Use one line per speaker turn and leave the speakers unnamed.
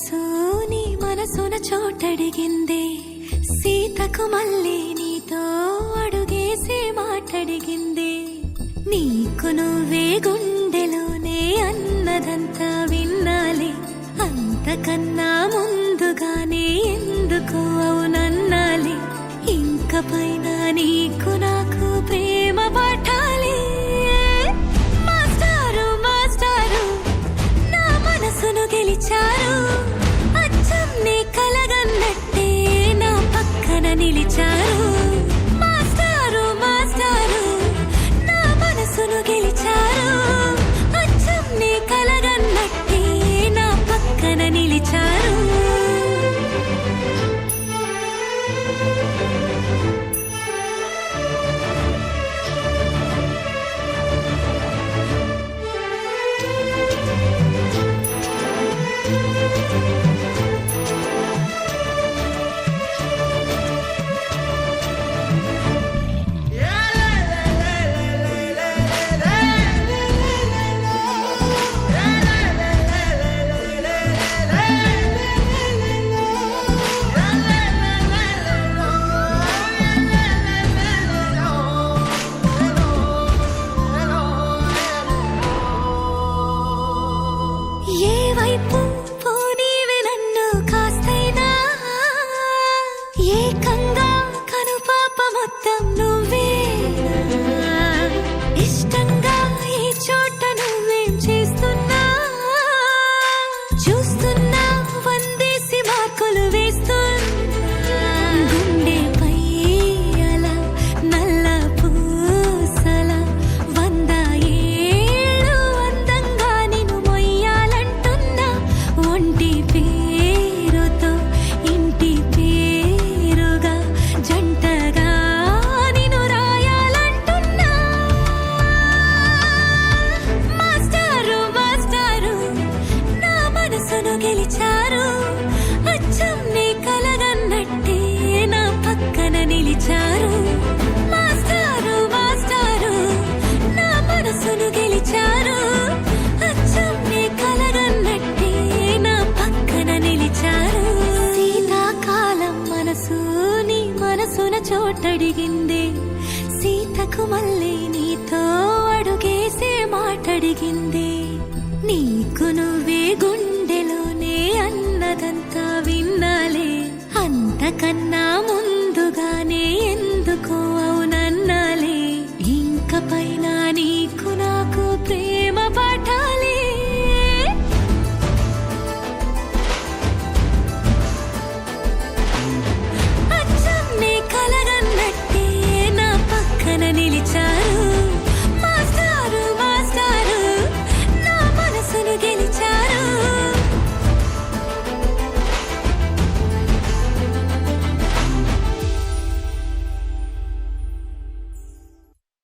మనసు నీ మనసున చోటడిగిందే, సీతకు మళ్ళీ నీతో అడుగేసి మాటడిగిందే. నీకు నువ్వే గుండెలోనే అన్నదంతా విన్నాలే, అంతకన్నా ముందుగానే ఎందుకు అవునన్నాలే. ఇంక పైన నీకు నాకు ప్రేమ పాఠాలే. మాస్టారు మాస్టారు నా మనసును గెలిచారు, అచ్చం నీ కలగన్నట్టే నా పక్కన నిలిచారు. మాస్టారు మాస్టారు నా మనసును గెలిచారు, అచ్చం నీ కలగన్నట్టే నా పక్కన నిలిచారు. ఏ వైపు పోనీవి నన్ను కాస్తైనా, ఏకంగా కనుపాప మొత్తం నువ్వే. ఇష్టంగా ఈ చోట నువ్వేం చేస్తున్నా, చూస్తున్నా వందేసి మార్కులు వేస్తున్నా. గుండెపై అలా నల్ల పూసల 100 ఏళ్ళు అందంగా నిన్ను మొయ్యాలంటున్నా. ఒంటి పేరుతో ఇంటి పేరుగా జంటగా నిన్ను రాయాలంటున్నా. మాస్టారు మాస్టారు నా మనసును గెలిచారు, అచ్చం నీ కలగన్నట్టే నా పక్కన నిలిచారు. మాస్టారు మాస్టారు నా మనసును గెలిచారు, అచ్చం నీ కలగన్నట్టే నా పక్కన నిలిచారు. శీతాకాలం మనసు నీ మనసున చోటడిగిందే, సీతకు మళ్ళీ నీతో అడుగేసే మాటడిగిందే. నీకు నువ్వే గుండెలోనే అన్నదంతా విన్నాలే, అంతకన్నా ముందుగానే ఎందుకో